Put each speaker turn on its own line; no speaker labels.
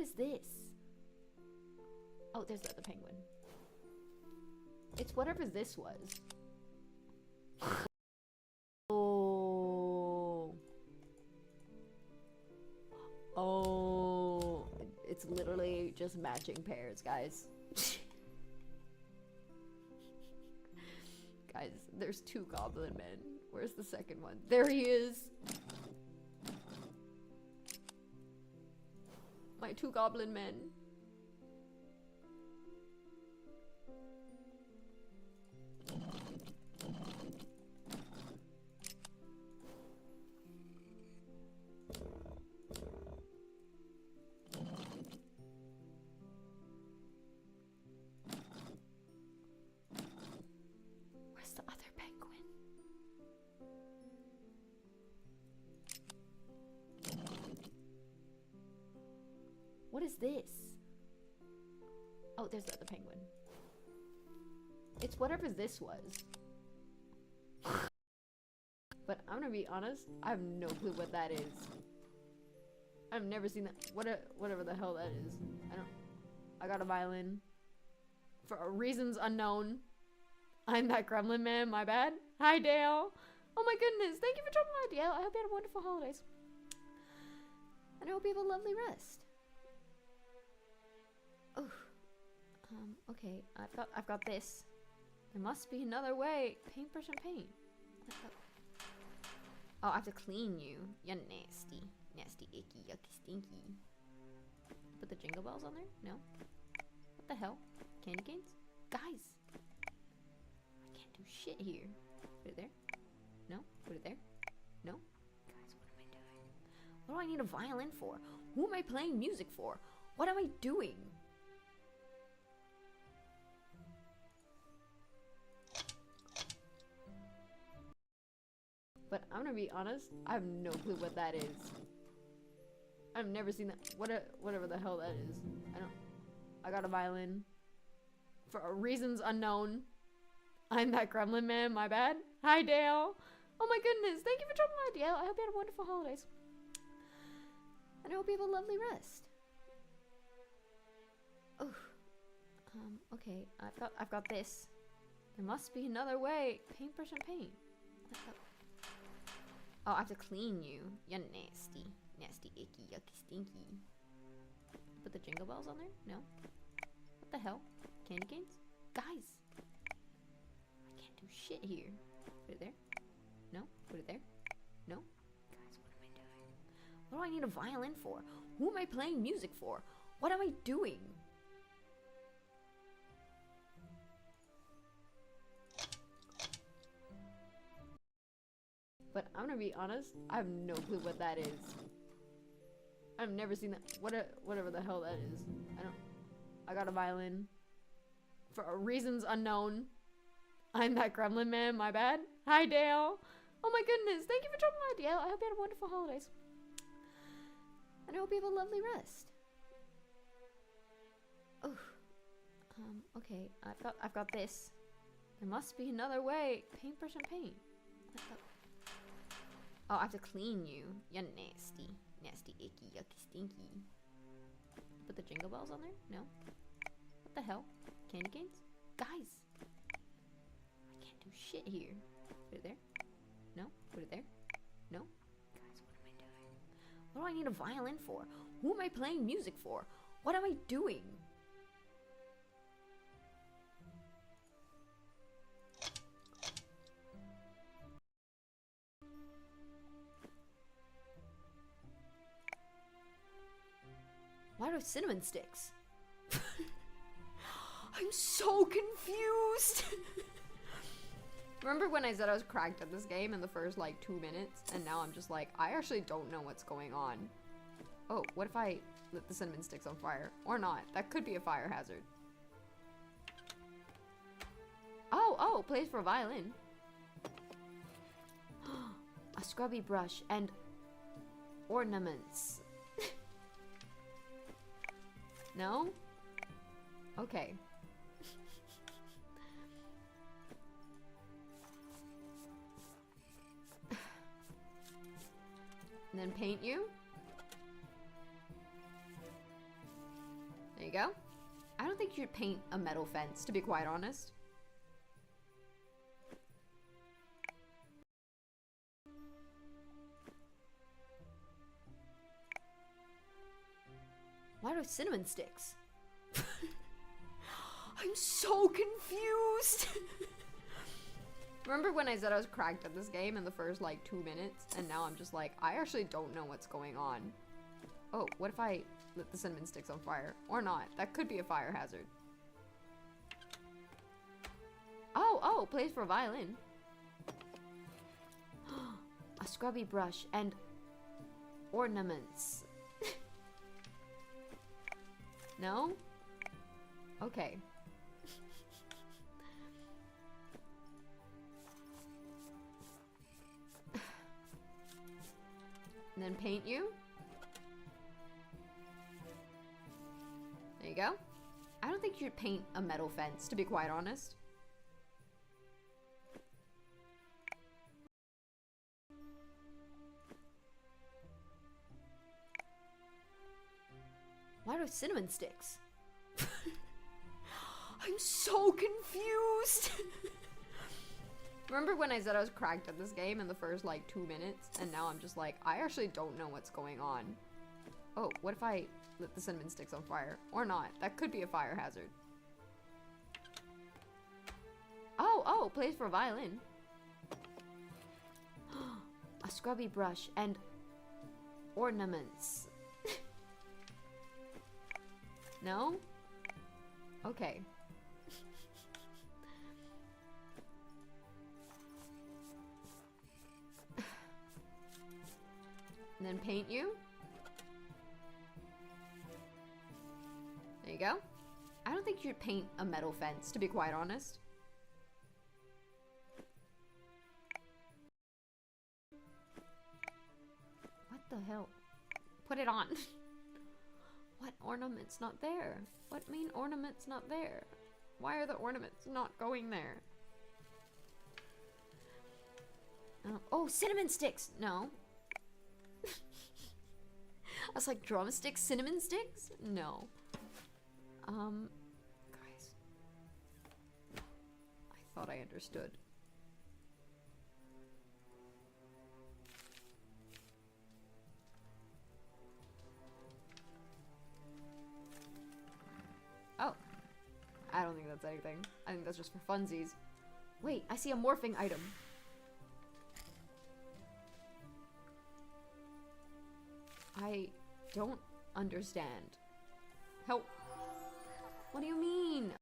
is this? Oh, there's the other penguin. It's whatever this was. Oh. Oh. It's literally just matching pairs, guys. Guys, there's 2 goblin men. Where's the second one? There he is! My 2 goblin men. Where's the other penguin? What is this? Oh, there's the other penguin. It's whatever this was. But I'm gonna be honest, I have no clue what that is. I've never seen that. Whatever the hell that is. I got a violin. For reasons unknown. I'm that gremlin man, my bad. Hi, Dale. Oh my goodness, thank you for dropping by, Dale. I hope you had wonderful holidays. And I hope you have a lovely rest. Oh. Okay, I've got this. There must be another way. Paintbrush and paint. Oh, I have to clean you. You're nasty. Nasty, icky, yucky, stinky. Put the jingle bells on there? No. What the hell? Candy canes? Guys! I can't do shit here. Put it there? No? Put it there? No? Guys, what am I doing? What do I need a violin for? Who am I playing music for? What am I doing? But I'm gonna be honest, I have no clue what that is. I've never seen that. Whatever the hell that is. I got a violin. For reasons unknown. I'm that gremlin man, my bad. Hi, Dale. Oh my goodness, thank you for dropping by, Dale. I hope you had wonderful holidays. And I hope you have a lovely rest. Oh. Okay, I've got this. There must be another way. Paintbrush and paint. Oh, I have to clean you. You're nasty. Nasty, icky, yucky, stinky. Put the jingle bells on there? No. What the hell? Candy canes? Guys! I can't do shit here. Put it there? No? Put it there? No? Guys, what am I doing? What do I need a violin for? Who am I playing music for? What am I doing? But I'm gonna be honest, I have no clue what that is. I've never seen that. Whatever the hell that is. I got a violin. For reasons unknown. I'm that gremlin man, my bad. Hi, Dale. Oh my goodness, thank you for dropping by, Dale. I hope you had wonderful holidays. And I hope you have a lovely rest. Oh. Okay, I've got this. There must be another way. Paintbrush and paint. Oh, I have to clean you. You're nasty. Nasty, icky, yucky, stinky. Put the jingle bells on there? No. What the hell? Candy canes? Guys! I can't do shit here. Put it there? No? Put it there? No? Guys, what am I doing? What do I need a violin for? Who am I playing music for? What am I doing? Why do I have cinnamon sticks? I'm so confused! Remember when I said I was cracked at this game in the first, like, 2 minutes? And now I'm just like, I actually don't know what's going on. Oh, what if I lit the cinnamon sticks on fire? Or not. That could be a fire hazard. Oh, place for a violin. A scrubby brush and ornaments. No? Okay. And then paint you? think you'd paint a metal fence, to be quite honest. Why do cinnamon sticks? I'm so confused. Remember when I said I was cracked at this game in the first like 2 minutes, and now I'm just like, I actually don't know what's going on. Oh, what if I lit the cinnamon sticks on fire? Or not. That could be a fire hazard. Oh, plays for a violin. A scrubby brush and ornaments. No? Okay. And then paint you. There you go. I don't think you'd paint a metal fence, to be quite honest. Why do cinnamon sticks? I'm so confused. Remember when I said I was cracked at this game in the first like 2 minutes, and now I'm just like, I actually don't know what's going on. Oh, what if I lit the cinnamon sticks on fire? Or not. That could be a fire hazard. Oh, plays for a violin. A scrubby brush and ornaments. No? Okay. And then paint you. There you go. I don't think you'd paint a metal fence, to be quite honest. What the hell? Put it on. What ornament's not there? What mean ornament's not there? Why are the ornaments not going there? Oh, cinnamon sticks! No. I was like, drumsticks, cinnamon sticks? No. Guys. I thought I understood. Oh. I don't think that's anything. I think that's just for funsies. Wait, I see a morphing item. I don't understand. Help. What do you mean?